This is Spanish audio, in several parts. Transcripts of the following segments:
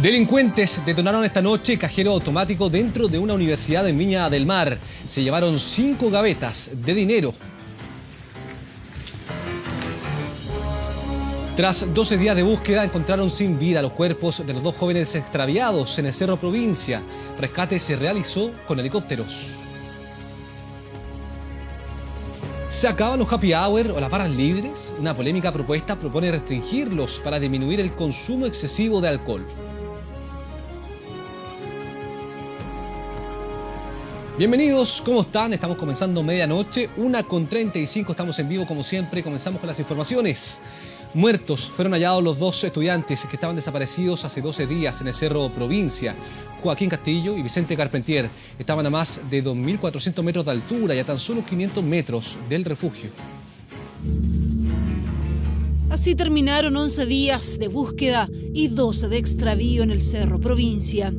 Delincuentes detonaron esta noche cajero automático dentro de una universidad en Viña del Mar. Se llevaron 5 gavetas de dinero. Tras 12 días de búsqueda, encontraron sin vida los cuerpos de los 2 jóvenes extraviados en el Cerro Provincia. Rescate se realizó con helicópteros. ¿Se acaban los happy hour o las barras libres? Una polémica propuesta propone restringirlos para disminuir el consumo excesivo de alcohol. Bienvenidos, ¿cómo están? Estamos comenzando medianoche, 1:35, estamos en vivo como siempre. Comenzamos con las informaciones. Muertos fueron hallados los 2 estudiantes que estaban desaparecidos hace 12 días en el Cerro Provincia. Joaquín Castillo y Vicente Carpentier estaban a más de 2.400 metros de altura y a tan solo 500 metros del refugio. Así terminaron 11 días de búsqueda y 12 de extravío en el Cerro Provincia.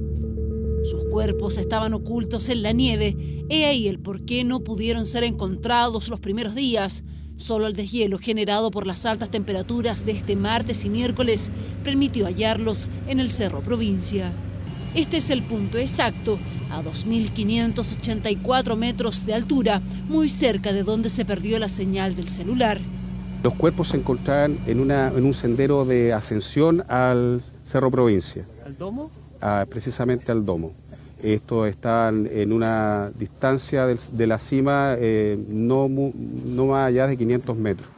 Sus cuerpos estaban ocultos en la nieve. He ahí el por qué no pudieron ser encontrados los primeros días. Solo el deshielo generado por las altas temperaturas de este martes y miércoles permitió hallarlos en el Cerro Provincia. Este es el punto exacto, a 2.584 metros de altura, muy cerca de donde se perdió la señal del celular. Los cuerpos se encontraban en un sendero de ascensión al Cerro Provincia. ¿Al domo? Precisamente al domo. Estos están en una distancia de la cima no más allá de 500 metros.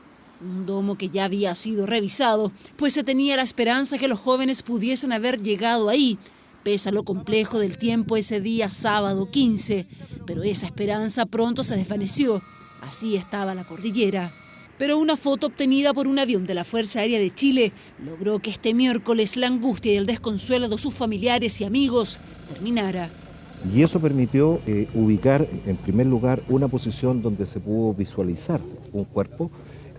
Un domo que ya había sido revisado, pues se tenía la esperanza que los jóvenes pudiesen haber llegado ahí, pese a lo complejo del tiempo ese día sábado 15. Pero esa esperanza pronto se desvaneció. Así estaba la cordillera. Pero una foto obtenida por un avión de la Fuerza Aérea de Chile logró que este miércoles la angustia y el desconsuelo de sus familiares y amigos terminara. Y eso permitió ubicar en primer lugar una posición donde se pudo visualizar un cuerpo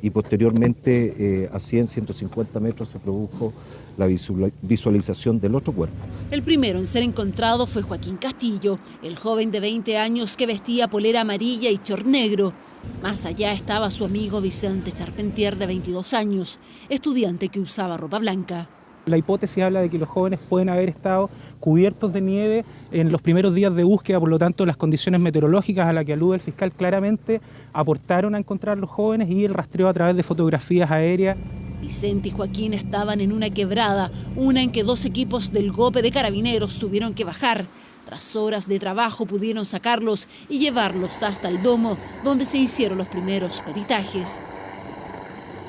y posteriormente a 150 metros se produjo la visualización del otro cuerpo. El primero en ser encontrado fue Joaquín Castillo, el joven de 20 años que vestía polera amarilla y short negro. Más allá estaba su amigo Vicente Carpentier, de 22 años, estudiante que usaba ropa blanca. La hipótesis habla de que los jóvenes pueden haber estado cubiertos de nieve en los primeros días de búsqueda, por lo tanto las condiciones meteorológicas a las que alude el fiscal claramente aportaron a encontrar a los jóvenes y el rastreo a través de fotografías aéreas. Vicente y Joaquín estaban en una quebrada, una en que 2 equipos del GOPE de Carabineros tuvieron que bajar. Tras horas de trabajo pudieron sacarlos y llevarlos hasta el domo, donde se hicieron los primeros peritajes.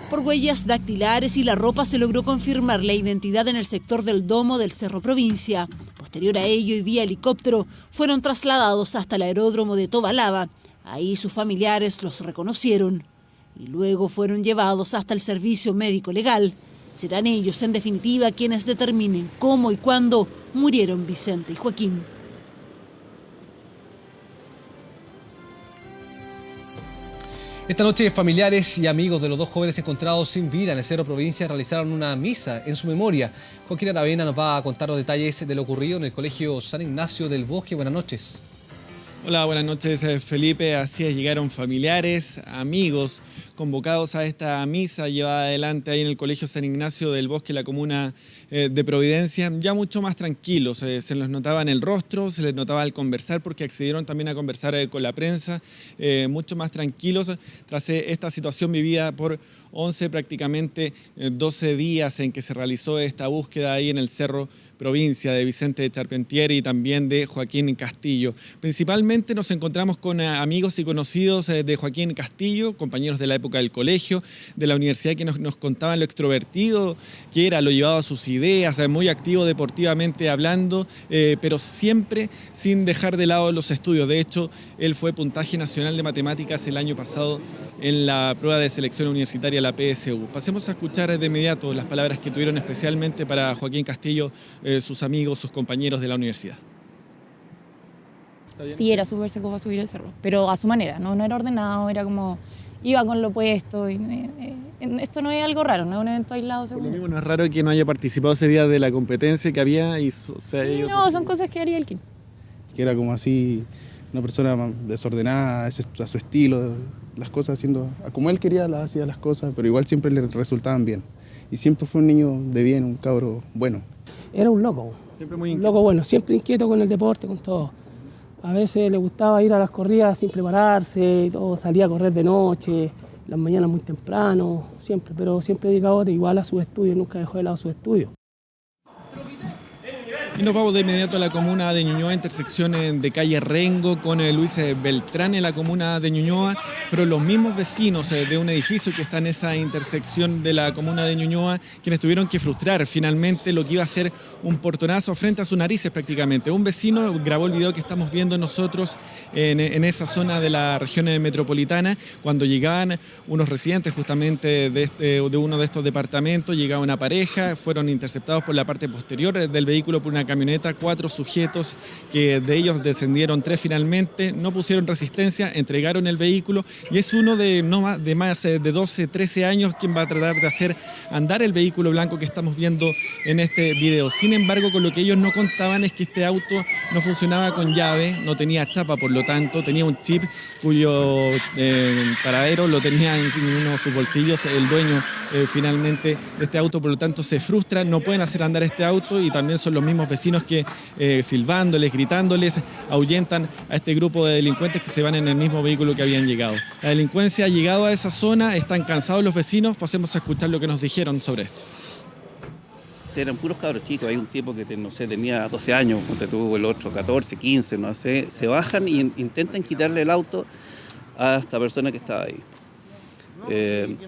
Por huellas dactilares y la ropa se logró confirmar la identidad en el sector del domo del Cerro Provincia. Posterior a ello y vía helicóptero fueron trasladados hasta el aeródromo de Tobalaba. Ahí sus familiares los reconocieron y luego fueron llevados hasta el servicio médico legal. Serán ellos, en definitiva, quienes determinen cómo y cuándo murieron Vicente y Joaquín. Esta noche, familiares y amigos de los 2 jóvenes encontrados sin vida en el Cerro Provincia realizaron una misa en su memoria. Joaquín Aravena nos va a contar los detalles de lo ocurrido en el Colegio San Ignacio del Bosque. Buenas noches. Hola, buenas noches, Felipe. Así es, llegaron familiares, amigos, convocados a esta misa llevada adelante ahí en el Colegio San Ignacio del Bosque, la comuna de Providencia, ya mucho más tranquilos. Se los notaba en el rostro, se les notaba al conversar, porque accedieron también a conversar con la prensa, mucho más tranquilos tras esta situación vivida por 11, prácticamente 12 días en que se realizó esta búsqueda ahí en el Cerro Provincia de Vicente Carpentier y también de Joaquín Castillo. Principalmente nos encontramos con amigos y conocidos de Joaquín Castillo, compañeros de la época del colegio, de la universidad, que nos contaban lo extrovertido que era, lo llevado a sus ideas, muy activo deportivamente hablando, pero siempre sin dejar de lado los estudios. De hecho, él fue puntaje nacional de matemáticas el año pasado en la prueba de selección universitaria, la PSU. Pasemos a escuchar de inmediato las palabras que tuvieron especialmente para Joaquín Castillo sus amigos, sus compañeros de la universidad. Sí, era súper seco para subir el cerro, pero a su manera, no era ordenado, era como, iba con lo puesto. Esto no es algo raro, no es un evento aislado. Por lo mismo, no es raro que no haya participado ese día de la competencia que había. Sí, no, son cosas que haría el Kim. Que era como así, una persona desordenada, a su estilo, las cosas haciendo, como él quería, hacía las cosas, pero igual siempre le resultaban bien. Y siempre fue un niño de bien, un cabro bueno. Era un loco, Siempre muy inquieto. Loco, bueno, siempre inquieto con el deporte, con todo. A veces le gustaba ir a las corridas sin prepararse, y todo, salía a correr de noche, las mañanas muy temprano, siempre, pero siempre dedicado igual a sus estudios, nunca dejó de lado sus estudios. Y nos vamos de inmediato a la comuna de Ñuñoa, intersección de calle Rengo con Luis Beltrán en la comuna de Ñuñoa. Fueron los mismos vecinos de un edificio que está en esa intersección de la comuna de Ñuñoa quienes tuvieron que frustrar finalmente lo que iba a ser un portonazo frente a sus narices prácticamente. Un vecino grabó el video que estamos viendo nosotros en esa zona de la región metropolitana. Cuando llegaban unos residentes justamente de uno de estos departamentos, llegaba una pareja, fueron interceptados por la parte posterior del vehículo por una camioneta, 4 sujetos, que de ellos descendieron 3 finalmente, no pusieron resistencia, entregaron el vehículo y es uno de más de 12, 13 años quien va a tratar de hacer andar el vehículo blanco que estamos viendo en este video. Sin embargo, con lo que ellos no contaban es que este auto no funcionaba con llave, no tenía chapa, por lo tanto tenía un chip cuyo paradero lo tenía en uno de sus bolsillos el dueño finalmente de este auto, por lo tanto se frustran, no pueden hacer andar este auto y también son los mismos vecinos que silbándoles, gritándoles, ahuyentan a este grupo de delincuentes que se van en el mismo vehículo que habían llegado. La delincuencia ha llegado a esa zona, están cansados los vecinos, pasemos a escuchar lo que nos dijeron sobre esto. Eran puros cabros chicos, hay un tipo que no sé, tenía 12 años, tuvo el otro 14, 15, no sé, se bajan e intentan quitarle el auto a esta persona que estaba ahí.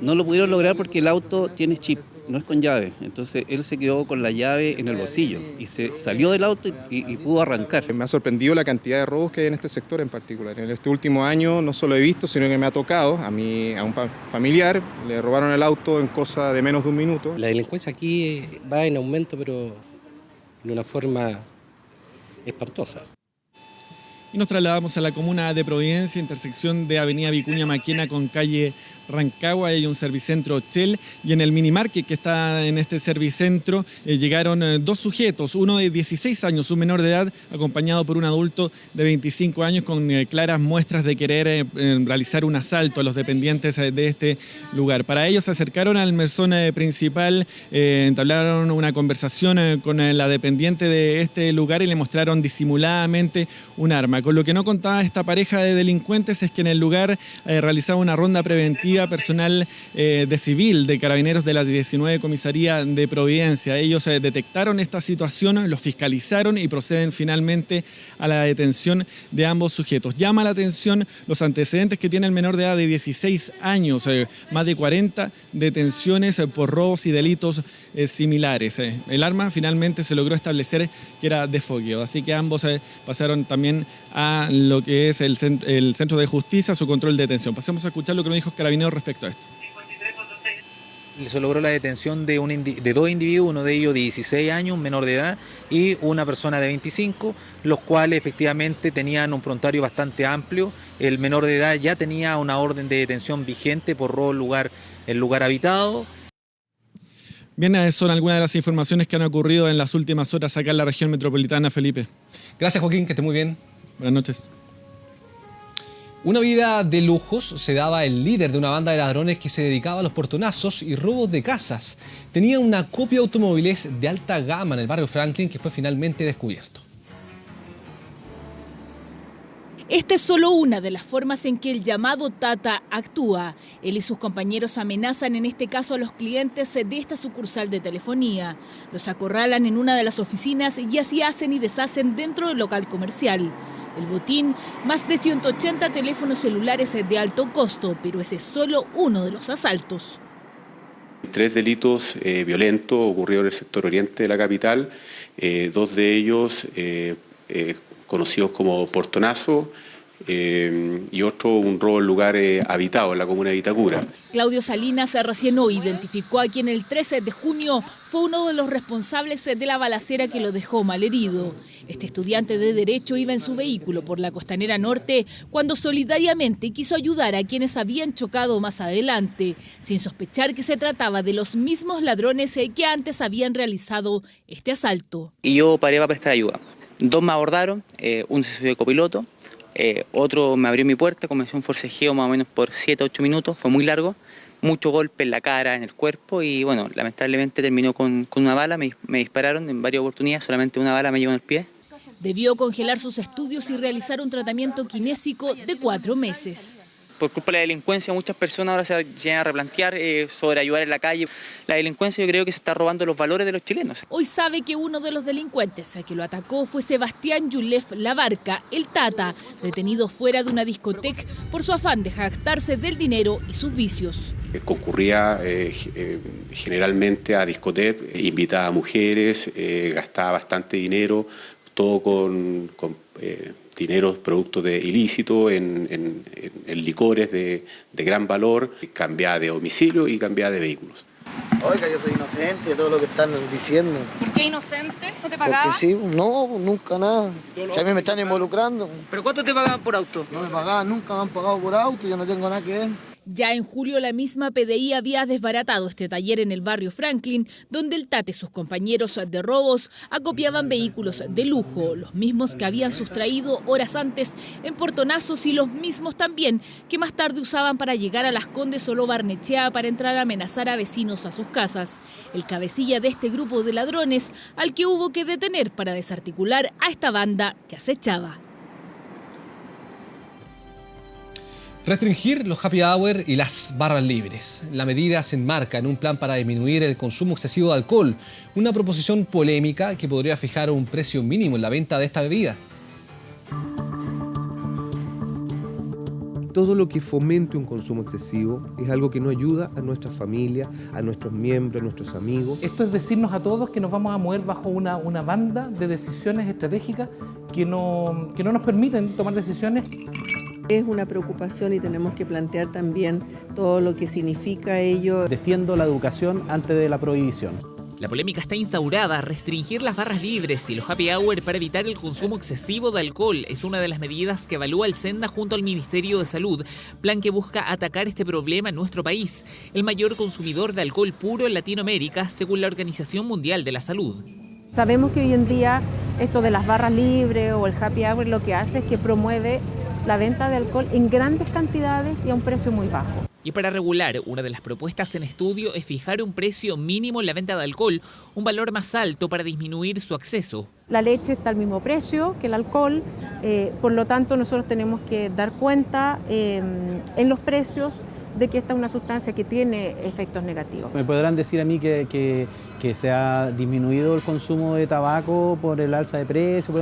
No lo pudieron lograr porque el auto tiene chip, no es con llave, entonces él se quedó con la llave en el bolsillo y se salió del auto y pudo arrancar. Me ha sorprendido la cantidad de robos que hay en este sector en particular. En este último año no solo he visto, sino que me ha tocado a un familiar, le robaron el auto en cosa de menos de un minuto. La delincuencia aquí va en aumento, pero de una forma espantosa. Y nos trasladamos a la comuna de Providencia, intersección de Avenida Vicuña Maquena con calle Rancagua. Hay un servicentro Shell y en el minimarket que está en este servicentro llegaron 2 sujetos, uno de 16 años, un menor de edad, acompañado por un adulto de 25 años con claras muestras de querer realizar un asalto a los dependientes de este lugar. Para ello se acercaron al mesón principal, entablaron una conversación con la dependiente de este lugar y le mostraron disimuladamente un arma. Con lo que no contaba esta pareja de delincuentes es que en el lugar realizaba una ronda preventiva personal de civil de carabineros de la 19 Comisaría de Providencia. Ellos detectaron esta situación, los fiscalizaron y proceden finalmente a la detención de ambos sujetos. Llama la atención los antecedentes que tiene el menor de edad de 16 años, más de 40 detenciones por robos y delitos similares. El arma finalmente se logró establecer que era de fogueo, así que ambos pasaron también a lo que es el Centro de Justicia, su control de detención. Pasemos a escuchar lo que nos dijo Carabineros respecto a esto. Se logró la detención de 2 individuos, uno de ellos de 16 años, un menor de edad, y una persona de 25, los cuales efectivamente tenían un prontuario bastante amplio. El menor de edad ya tenía una orden de detención vigente por robo en lugar habitado. Bien, son algunas de las informaciones que han ocurrido en las últimas horas acá en la región metropolitana, Felipe. Gracias, Joaquín, que esté muy bien. Buenas noches. Una vida de lujos se daba el líder de una banda de ladrones que se dedicaba a los portonazos y robos de casas. Tenía una copia de automóviles de alta gama en el barrio Franklin que fue finalmente descubierto. Esta es solo una de las formas en que el llamado Tata actúa. Él y sus compañeros amenazan en este caso a los clientes de esta sucursal de telefonía. Los acorralan en una de las oficinas y así hacen y deshacen dentro del local comercial. El botín, más de 180 teléfonos celulares de alto costo, pero ese es solo uno de los asaltos. 3 delitos violentos ocurrieron en el sector oriente de la capital, 2 de ellos conocidos como portonazo, y otro un robo en lugar habitado en la comuna de Vitacura. Claudio Salinas recién hoy identificó a quien el 13 de junio fue uno de los responsables de la balacera que lo dejó malherido. Este estudiante de Derecho iba en su vehículo por la Costanera Norte cuando solidariamente quiso ayudar a quienes habían chocado más adelante, sin sospechar que se trataba de los mismos ladrones que antes habían realizado este asalto. Y yo paré para prestar ayuda. 2 me abordaron, uno se subió de copiloto, otro me abrió mi puerta, comenzó un forcejeo más o menos por 7-8 minutos, fue muy largo, mucho golpe en la cara, en el cuerpo y bueno, lamentablemente terminó con una bala, me dispararon en varias oportunidades, solamente una bala me llevó en el pie. Debió congelar sus estudios y realizar un tratamiento kinésico de 4 meses. Por culpa de la delincuencia muchas personas ahora se llegan a replantear sobre ayudar en la calle. La delincuencia yo creo que se está robando los valores de los chilenos. Hoy sabe que uno de los delincuentes a que lo atacó fue Sebastián Yulef Labarca, el Tata, detenido fuera de una discoteca por su afán de jactarse del dinero y sus vicios. Concurría generalmente a discotecas, invitaba a mujeres, gastaba bastante dinero, todo con dineros productos de ilícito en licores de gran valor, cambiaba de domicilio y cambiaba de vehículos. Oiga, yo soy inocente de todo lo que están diciendo. ¿Por qué inocente? ¿No te pagaban? Porque sí, no, nunca nada. Si a mí me están involucrando. ¿Pero cuánto te pagaban por auto? No me pagaban, nunca me han pagado por auto, yo no tengo nada que ver. Ya en julio la misma PDI había desbaratado este taller en el barrio Franklin, donde el Tata y sus compañeros de robos acopiaban vehículos de lujo, los mismos que habían sustraído horas antes en portonazos y los mismos también que más tarde usaban para llegar a Las Condes o Lo Barnechea para entrar a amenazar a vecinos a sus casas. El cabecilla de este grupo de ladrones al que hubo que detener para desarticular a esta banda que acechaba. Restringir los happy hour y las barras libres. La medida se enmarca en un plan para disminuir el consumo excesivo de alcohol, una proposición polémica que podría fijar un precio mínimo en la venta de esta bebida. Todo lo que fomente un consumo excesivo es algo que no ayuda a nuestra familia, a nuestros miembros, a nuestros amigos. Esto es decirnos a todos que nos vamos a mover bajo una banda de decisiones estratégicas que no nos permiten tomar decisiones. Es una preocupación y tenemos que plantear también todo lo que significa ello. Defiendo la educación antes de la prohibición. La polémica está instaurada. Restringir las barras libres y los happy hour para evitar el consumo excesivo de alcohol es una de las medidas que evalúa el Senda junto al Ministerio de Salud, plan que busca atacar este problema en nuestro país, el mayor consumidor de alcohol puro en Latinoamérica, según la Organización Mundial de la Salud. Sabemos que hoy en día esto de las barras libres o el happy hour lo que hace es que promueve la venta de alcohol en grandes cantidades y a un precio muy bajo. Y para regular, una de las propuestas en estudio es fijar un precio mínimo en la venta de alcohol, un valor más alto para disminuir su acceso. La leche está al mismo precio que el alcohol, por lo tanto nosotros tenemos que dar cuenta en los precios de que esta es una sustancia que tiene efectos negativos. Me podrán decir a mí que se ha disminuido el consumo de tabaco por el alza de precios,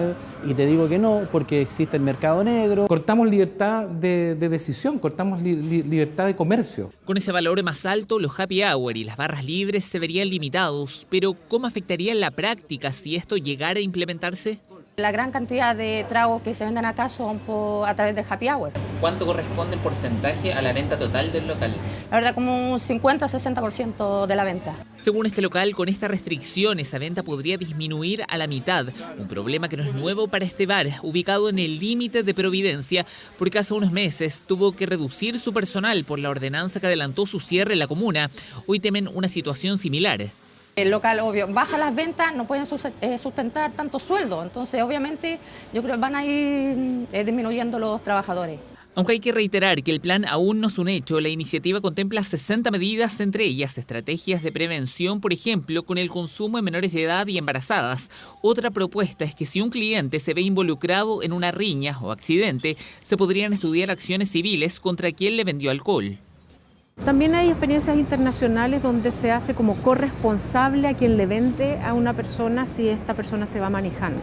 y te digo que no, porque existe el mercado negro. Cortamos libertad de decisión, cortamos libertad de comercio. Con ese valor más alto, los happy hour y las barras libres se verían limitados, pero ¿cómo afectaría en la práctica si esto llegara a implementarse? La gran cantidad de tragos que se venden acá son a través del happy hour. ¿Cuánto corresponde el porcentaje a la venta total del local? La verdad, como un 50-60% de la venta. Según este local, con esta restricción, esa venta podría disminuir a la mitad. Un problema que no es nuevo para este bar, ubicado en el límite de Providencia, porque hace unos meses tuvo que reducir su personal por la ordenanza que adelantó su cierre en la comuna. Hoy temen una situación similar. El local, obvio, baja las ventas, no pueden sustentar tanto sueldo. Entonces, obviamente, yo creo que van a ir disminuyendo los trabajadores. Aunque hay que reiterar que el plan aún no es un hecho, la iniciativa contempla 60 medidas, entre ellas estrategias de prevención, por ejemplo, con el consumo en menores de edad y embarazadas. Otra propuesta es que si un cliente se ve involucrado en una riña o accidente, se podrían estudiar acciones civiles contra quien le vendió alcohol. También hay experiencias internacionales donde se hace como corresponsable a quien le vende a una persona si esta persona se va manejando.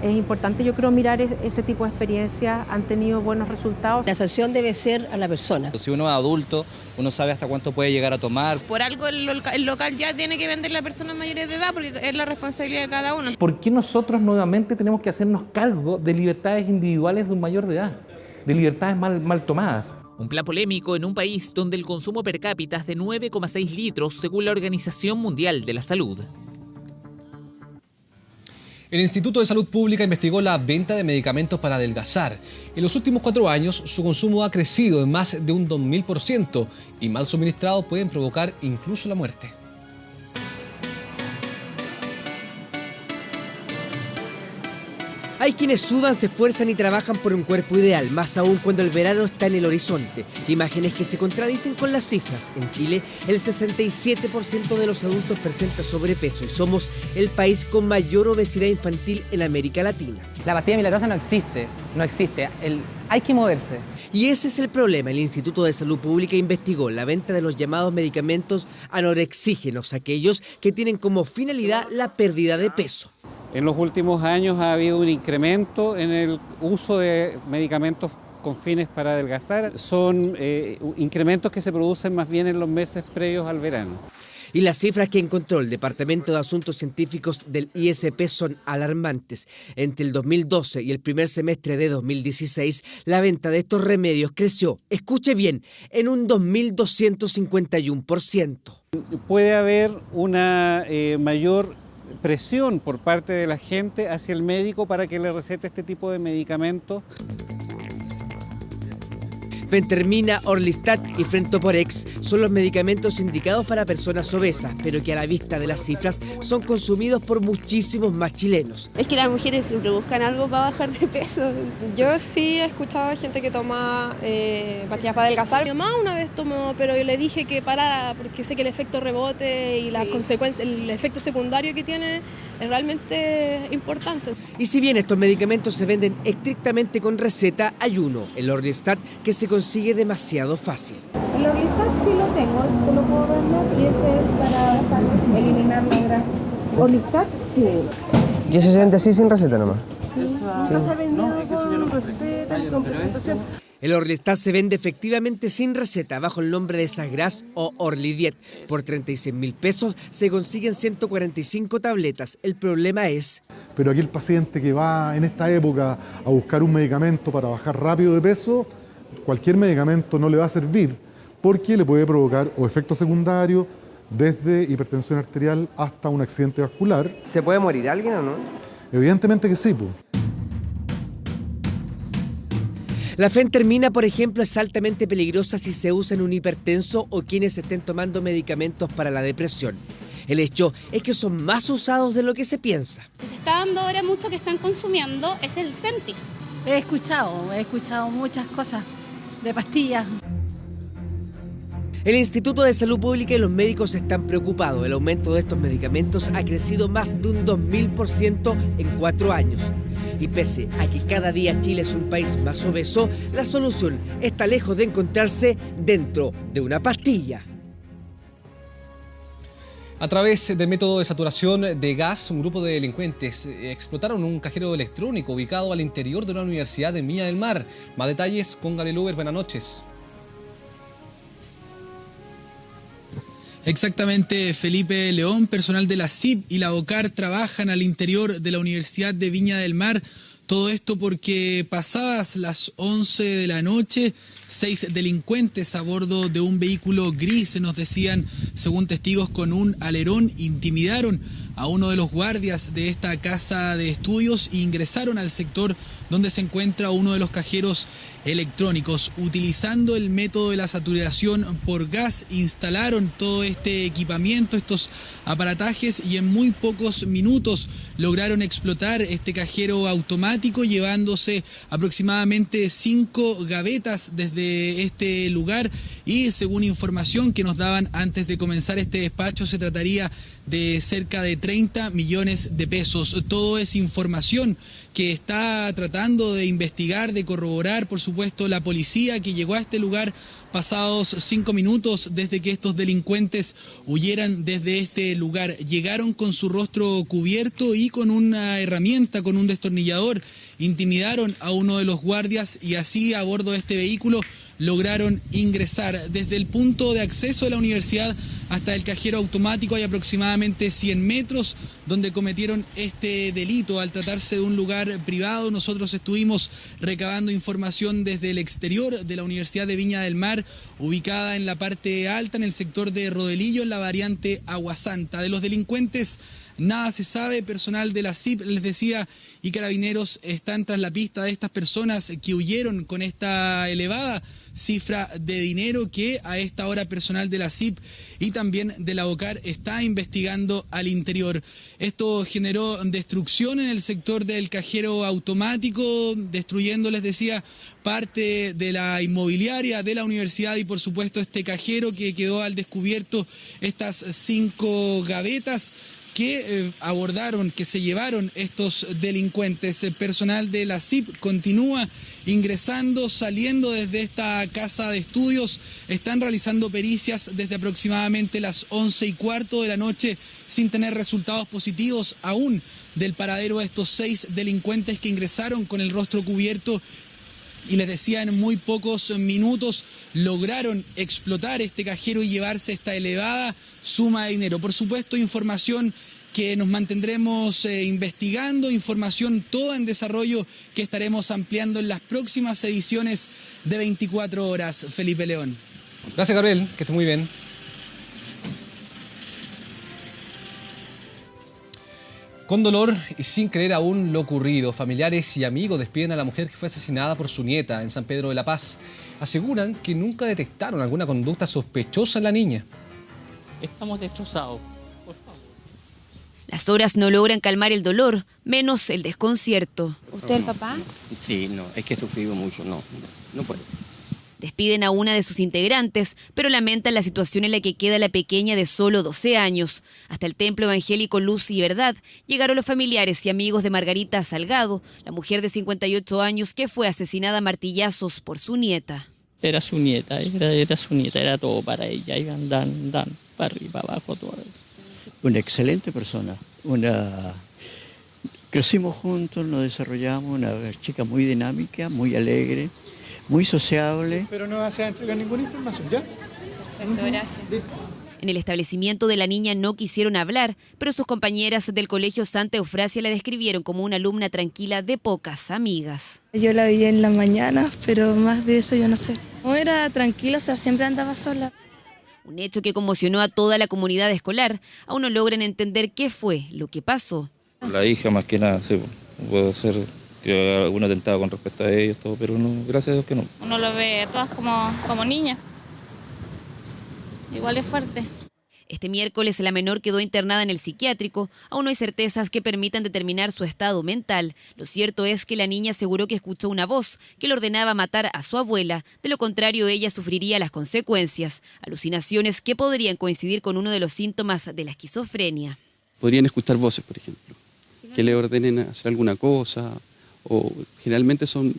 Es importante, yo creo, mirar ese tipo de experiencias, han tenido buenos resultados. La sanción debe ser a la persona. Si uno es adulto, uno sabe hasta cuánto puede llegar a tomar. Por algo el local ya tiene que venderle a personas mayores de edad porque es la responsabilidad de cada uno. ¿Por qué nosotros nuevamente tenemos que hacernos cargo de libertades individuales de un mayor de edad, de libertades mal tomadas? Un plan polémico en un país donde el consumo per cápita es de 9,6 litros según la Organización Mundial de la Salud. El Instituto de Salud Pública investigó la venta de medicamentos para adelgazar. En los últimos 4 años, su consumo ha crecido en más de un 2000% y mal suministrados pueden provocar incluso la muerte. Hay quienes sudan, se esfuerzan y trabajan por un cuerpo ideal, más aún cuando el verano está en el horizonte. Imágenes que se contradicen con las cifras. En Chile, el 67% de los adultos presenta sobrepeso y somos el país con mayor obesidad infantil en América Latina. La pastilla milagrosa no existe. Hay que moverse. Y ese es el problema. El Instituto de Salud Pública investigó la venta de los llamados medicamentos anorexígenos, aquellos que tienen como finalidad la pérdida de peso. En los últimos años ha habido un incremento en el uso de medicamentos con fines para adelgazar. Son incrementos que se producen más bien en los meses previos al verano. Y las cifras que encontró el Departamento de Asuntos Científicos del ISP son alarmantes. Entre el 2012 y el primer semestre de 2016, la venta de estos remedios creció, escuche bien, en un 2.251%. Puede haber una mayor presión por parte de la gente hacia el médico para que le recete este tipo de medicamentos. Fentermina, Orlistat y Frentoporex son los medicamentos indicados para personas obesas, pero que a la vista de las cifras son consumidos por muchísimos más chilenos. Es que las mujeres siempre buscan algo para bajar de peso. Yo sí he escuchado a gente que toma pastillas para adelgazar. Mi mamá una vez tomó, pero yo le dije que parara porque sé que el efecto rebote y las consecuencias, el efecto secundario que tiene es realmente importante. Y si bien estos medicamentos se venden estrictamente con receta, hay uno, el Orlistat, que se consigue demasiado fácil. El Orlistat sí lo tengo, te lo puedo vender y ese es para eliminar la grasa. Orlistat sí. ¿Y ese se vende así sin receta nomás? Sí, nunca se ha vendido con receta ni con presentación. El Orlistat se vende efectivamente sin receta bajo el nombre de Sagras o Orlidiet. Por 36.000 pesos se consiguen 145 tabletas. El problema es... Pero aquí el paciente que va en esta época a buscar un medicamento para bajar rápido de peso, cualquier medicamento no le va a servir porque le puede provocar o efectos secundarios desde hipertensión arterial hasta un accidente vascular. ¿Se puede morir alguien o no? Evidentemente que sí, pues. La fentermina, por ejemplo, es altamente peligrosa si se usa en un hipertenso o quienes estén tomando medicamentos para la depresión. El hecho es que son más usados de lo que se piensa. Lo que se está dando ahora mucho que están consumiendo es el Sentis. He escuchado muchas cosas de pastillas. El Instituto de Salud Pública y los médicos están preocupados. El aumento de estos medicamentos ha crecido más de un 2000% en 4 años. Y pese a que cada día Chile es un país más obeso, la solución está lejos de encontrarse dentro de una pastilla. A través del método de saturación de gas, un grupo de delincuentes explotaron un cajero electrónico ubicado al interior de una universidad de Viña del Mar. Más detalles con Gabriel Uber. Buenas noches. Exactamente, Felipe León, personal de la CIP y la OCAR trabajan al interior de la Universidad de Viña del Mar. Todo esto porque pasadas las 11 de la noche, 6 delincuentes a bordo de un vehículo gris, nos decían, según testigos, con un alerón, intimidaron a uno de los guardias de esta casa de estudios e ingresaron al sector donde se encuentra uno de los cajeros electrónicos. Utilizando el método de la saturación por gas, instalaron todo este equipamiento, estos aparatajes, y en muy pocos minutos lograron explotar este cajero automático, llevándose aproximadamente 5 gavetas desde este lugar, y según información que nos daban antes de comenzar este despacho, se trataría de cerca de 30 millones de pesos. Todo es información que está tratando de investigar, de corroborar, por supuesto, la policía, que llegó a este lugar pasados 5 minutos desde que estos delincuentes huyeran desde este lugar. Llegaron con su rostro cubierto y con una herramienta, con un destornillador, intimidaron a uno de los guardias y así a bordo de este vehículo lograron ingresar. Desde el punto de acceso de la universidad hasta el cajero automático hay aproximadamente 100 metros donde cometieron este delito. Al tratarse de un lugar privado, nosotros estuvimos recabando información desde el exterior de la Universidad de Viña del Mar, ubicada en la parte alta, en el sector de Rodelillo, en la variante Aguasanta. De los delincuentes nada se sabe. Personal de la CIP, les decía, y Carabineros están tras la pista de estas personas que huyeron con esta elevada cifra de dinero que a esta hora personal de la CIP y también de la OCAR está investigando al interior. Esto generó destrucción en el sector del cajero automático, destruyendo, les decía, parte de la inmobiliaria de la universidad y por supuesto este cajero que quedó al descubierto, estas 5 gavetas que abordaron, que se llevaron estos delincuentes. El personal de la CIP continúa ingresando, saliendo desde esta casa de estudios. Están realizando pericias desde aproximadamente las 11:15 de la noche sin tener resultados positivos aún del paradero de estos 6 delincuentes que ingresaron con el rostro cubierto. Y les decía, en muy pocos minutos lograron explotar este cajero y llevarse esta elevada suma de dinero. Por supuesto, información que nos mantendremos investigando, información toda en desarrollo que estaremos ampliando en las próximas ediciones de 24 horas. Felipe León. Gracias, Gabriel, que esté muy bien. Con dolor y sin creer aún lo ocurrido, familiares y amigos despiden a la mujer que fue asesinada por su nieta en San Pedro de la Paz. Aseguran que nunca detectaron alguna conducta sospechosa en la niña. Estamos destrozados. Las horas no logran calmar el dolor, menos el desconcierto. ¿Usted el papá? Sí, no, es que he sufrido mucho, no puedo. Despiden a una de sus integrantes, pero lamentan la situación en la que queda la pequeña de solo 12 años. Hasta el Templo Evangélico Luz y Verdad llegaron los familiares y amigos de Margarita Salgado, la mujer de 58 años que fue asesinada a martillazos por su nieta. Era su nieta, era su nieta, era todo para ella, iban dan, para arriba, para abajo, todo. Una excelente persona, crecimos juntos, nos desarrollamos, una chica muy dinámica, muy alegre, muy sociable. Pero no se va a entregar ninguna información, ¿ya? Perfecto, gracias. En el establecimiento de la niña no quisieron hablar, pero sus compañeras del colegio Santa Eufrasia la describieron como una alumna tranquila de pocas amigas. Yo la vi en la mañana, pero más de eso yo no sé. No era tranquila, o sea, siempre andaba sola. Un hecho que conmocionó a toda la comunidad escolar. Aún no logran entender qué fue lo que pasó. La hija más que nada, sí, puede ser que algún atentado con respecto a ellos, todo, pero no, gracias a Dios que no. Uno lo ve a todas como niñas. Igual es fuerte. Este miércoles la menor quedó internada en el psiquiátrico. Aún no hay certezas que permitan determinar su estado mental. Lo cierto es que la niña aseguró que escuchó una voz que le ordenaba matar a su abuela. De lo contrario, ella sufriría las consecuencias. Alucinaciones que podrían coincidir con uno de los síntomas de la esquizofrenia. Podrían escuchar voces, por ejemplo, que le ordenen hacer alguna cosa, o generalmente son,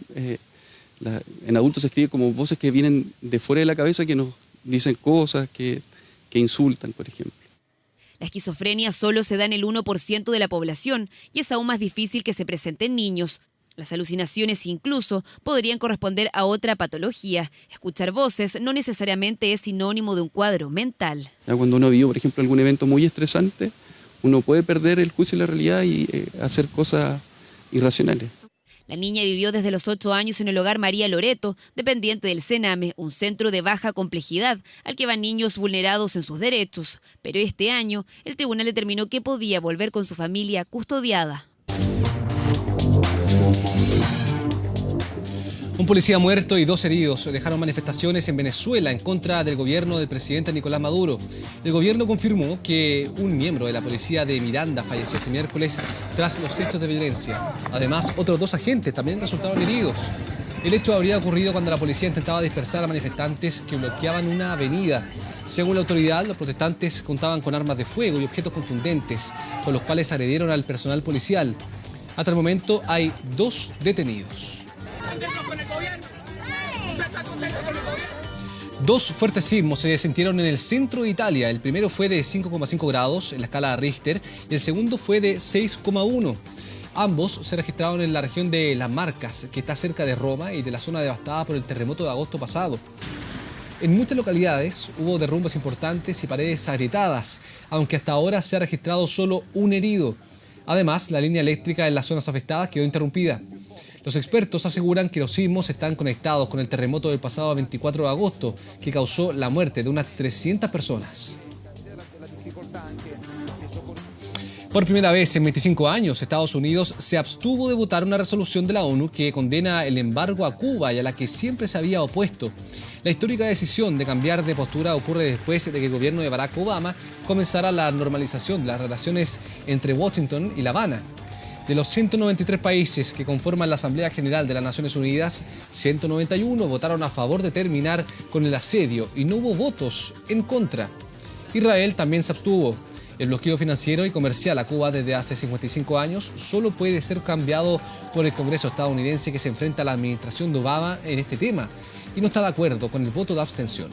en adultos se escribe como voces que vienen de fuera de la cabeza que nos dicen cosas, que insultan, por ejemplo. La esquizofrenia solo se da en el 1% de la población y es aún más difícil que se presente en niños. Las alucinaciones incluso podrían corresponder a otra patología. Escuchar voces no necesariamente es sinónimo de un cuadro mental. Ya cuando uno vive, por ejemplo, algún evento muy estresante, uno puede perder el juicio y la realidad y hacer cosas irracionales. La niña vivió desde los 8 años en el hogar María Loreto, dependiente del CENAME, un centro de baja complejidad al que van niños vulnerados en sus derechos. Pero este año, el tribunal determinó que podía volver con su familia custodiada. Un policía muerto y 2 heridos dejaron manifestaciones en Venezuela en contra del gobierno del presidente Nicolás Maduro. El gobierno confirmó que un miembro de la policía de Miranda falleció este miércoles tras los hechos de violencia. Además, otros 2 agentes también resultaron heridos. El hecho habría ocurrido cuando la policía intentaba dispersar a manifestantes que bloqueaban una avenida. Según la autoridad, los protestantes contaban con armas de fuego y objetos contundentes, con los cuales agredieron al personal policial. Hasta el momento hay 2 detenidos. 2 fuertes sismos se sintieron en el centro de Italia. El primero fue de 5,5 grados en la escala Richter y el segundo fue de 6,1. Ambos se registraron en la región de Las Marcas, que está cerca de Roma y de la zona devastada por el terremoto de agosto pasado. En muchas localidades hubo derrumbes importantes y paredes agrietadas, aunque hasta ahora se ha registrado solo un herido. Además, la línea eléctrica en las zonas afectadas quedó interrumpida. Los expertos aseguran que los sismos están conectados con el terremoto del pasado 24 de agosto, que causó la muerte de unas 300 personas. Por primera vez en 25 años, Estados Unidos se abstuvo de votar una resolución de la ONU que condena el embargo a Cuba y a la que siempre se había opuesto. La histórica decisión de cambiar de postura ocurre después de que el gobierno de Barack Obama comenzara la normalización de las relaciones entre Washington y La Habana. De los 193 países que conforman la Asamblea General de las Naciones Unidas, 191 votaron a favor de terminar con el asedio y no hubo votos en contra. Israel también se abstuvo. El bloqueo financiero y comercial a Cuba desde hace 55 años solo puede ser cambiado por el Congreso estadounidense, que se enfrenta a la administración de Obama en este tema y no está de acuerdo con el voto de abstención.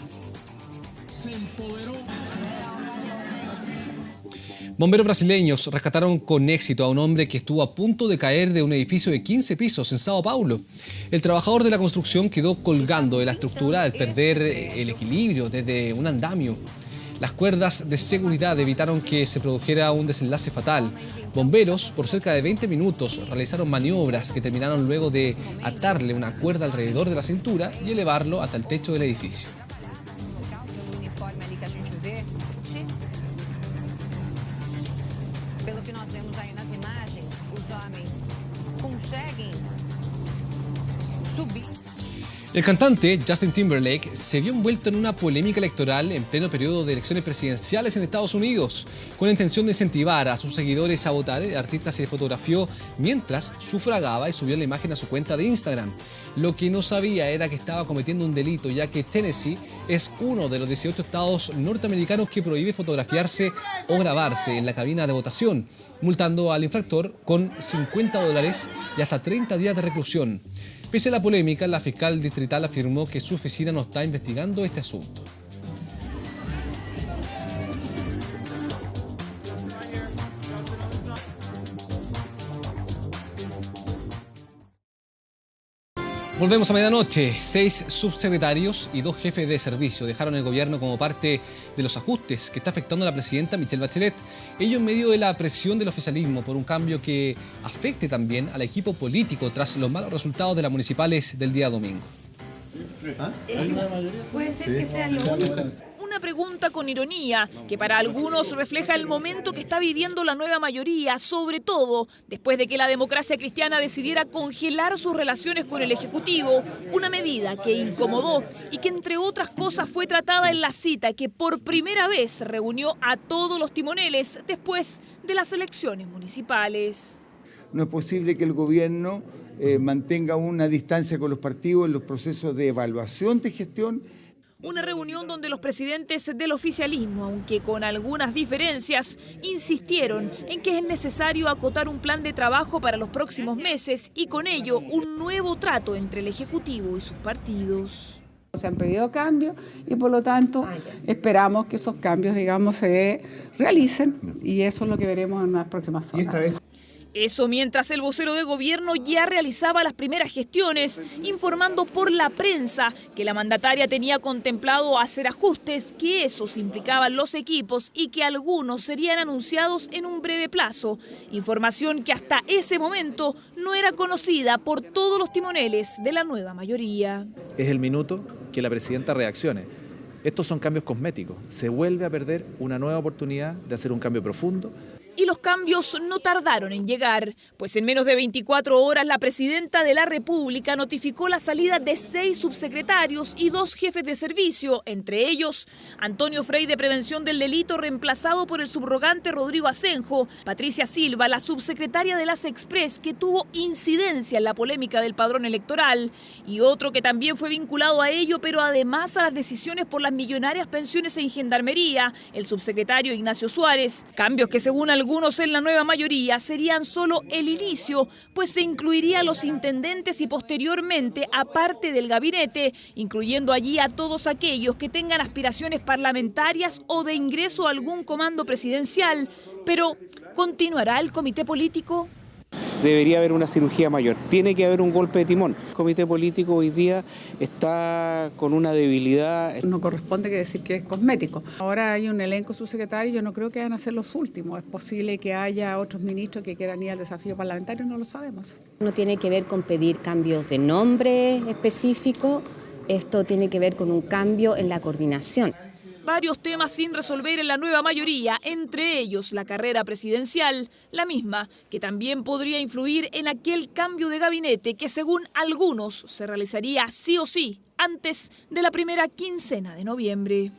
Bomberos brasileños rescataron con éxito a un hombre que estuvo a punto de caer de un edificio de 15 pisos en Sao Paulo. El trabajador de la construcción quedó colgando de la estructura al perder el equilibrio desde un andamio. Las cuerdas de seguridad evitaron que se produjera un desenlace fatal. Bomberos, por cerca de 20 minutos, realizaron maniobras que terminaron luego de atarle una cuerda alrededor de la cintura y elevarlo hasta el techo del edificio. El cantante Justin Timberlake se vio envuelto en una polémica electoral en pleno periodo de elecciones presidenciales en Estados Unidos. Con la intención de incentivar a sus seguidores a votar, el artista se fotografió mientras sufragaba y subió la imagen a su cuenta de Instagram. Lo que no sabía era que estaba cometiendo un delito, ya que Tennessee es uno de los 18 estados norteamericanos que prohíbe fotografiarse o grabarse en la cabina de votación, multando al infractor con $50 y hasta 30 días de reclusión. Pese a la polémica, la fiscal distrital afirmó que su oficina no está investigando este asunto. Volvemos a medianoche. 6 subsecretarios y 2 jefes de servicio dejaron el gobierno como parte de los ajustes que está afectando a la presidenta Michelle Bachelet. Ello en medio de la presión del oficialismo por un cambio que afecte también al equipo político tras los malos resultados de las municipales del día domingo. Puede ser que sea lo único. Una pregunta con ironía, que para algunos refleja el momento que está viviendo la nueva mayoría, sobre todo después de que la democracia cristiana decidiera congelar sus relaciones con el Ejecutivo, una medida que incomodó y que entre otras cosas fue tratada en la cita que por primera vez reunió a todos los timoneles después de las elecciones municipales. No es posible que el gobierno mantenga una distancia con los partidos en los procesos de evaluación de gestión. Una reunión donde los presidentes del oficialismo, aunque con algunas diferencias, insistieron en que es necesario acotar un plan de trabajo para los próximos meses y con ello un nuevo trato entre el Ejecutivo y sus partidos. Se han pedido cambios y por lo tanto esperamos que esos cambios, digamos, se realicen y eso es lo que veremos en las próximas horas. Eso mientras el vocero de gobierno ya realizaba las primeras gestiones, informando por la prensa que la mandataria tenía contemplado hacer ajustes, que esos implicaban los equipos y que algunos serían anunciados en un breve plazo. Información que hasta ese momento no era conocida por todos los timoneles de la nueva mayoría. Es el minuto que la presidenta reaccione. Estos son cambios cosméticos. Se vuelve a perder una nueva oportunidad de hacer un cambio profundo. Y los cambios no tardaron en llegar, pues en menos de 24 horas la presidenta de la República notificó la salida de 6 subsecretarios y 2 jefes de servicio, entre ellos Antonio Frey de Prevención del Delito, reemplazado por el subrogante Rodrigo Asenjo, Patricia Silva, la subsecretaria de las Express, que tuvo incidencia en la polémica del padrón electoral, y otro que también fue vinculado a ello, pero además a las decisiones por las millonarias pensiones en Gendarmería, el subsecretario Ignacio Suárez. Cambios que según algunos en la nueva mayoría serían solo el inicio, pues se incluiría a los intendentes y posteriormente a parte del gabinete, incluyendo allí a todos aquellos que tengan aspiraciones parlamentarias o de ingreso a algún comando presidencial. Pero, ¿continuará el comité político? Debería haber una cirugía mayor, tiene que haber un golpe de timón. El comité político hoy día está con una debilidad. No corresponde que decir que es cosmético. Ahora hay un elenco subsecretario, yo no creo que van a ser los últimos. Es posible que haya otros ministros que quieran ir al desafío parlamentario, no lo sabemos. No tiene que ver con pedir cambios de nombre específico, esto tiene que ver con un cambio en la coordinación. varios temas sin resolver en la nueva mayoría, entre ellos la carrera presidencial, la misma que también podría influir en aquel cambio de gabinete que según algunos se realizaría sí o sí antes de la primera quincena de noviembre.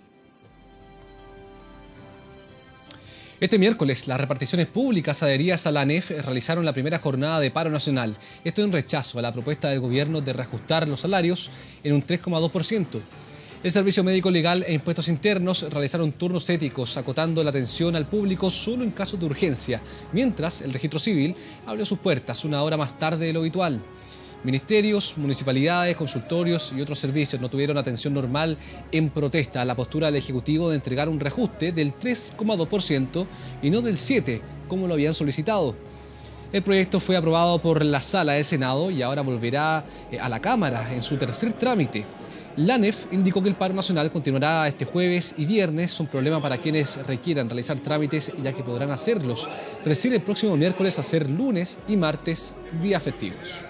Este miércoles, las reparticiones públicas adheridas a la ANEF realizaron la primera jornada de paro nacional. Esto en rechazo a la propuesta del gobierno de reajustar los salarios en un 3,2%. El Servicio Médico Legal e Impuestos Internos realizaron turnos éticos, acotando la atención al público solo en casos de urgencia, mientras el Registro Civil abrió sus puertas una hora más tarde de lo habitual. Ministerios, municipalidades, consultorios y otros servicios no tuvieron atención normal en protesta a la postura del Ejecutivo de entregar un reajuste del 3,2% y no del 7%, como lo habían solicitado. El proyecto fue aprobado por la Sala del Senado y ahora volverá a la Cámara en su tercer trámite. La ANEF indicó que el paro nacional continuará este jueves y viernes, un problema para quienes requieran realizar trámites, ya que podrán hacerlos recién el próximo miércoles a ser lunes y martes, días festivos.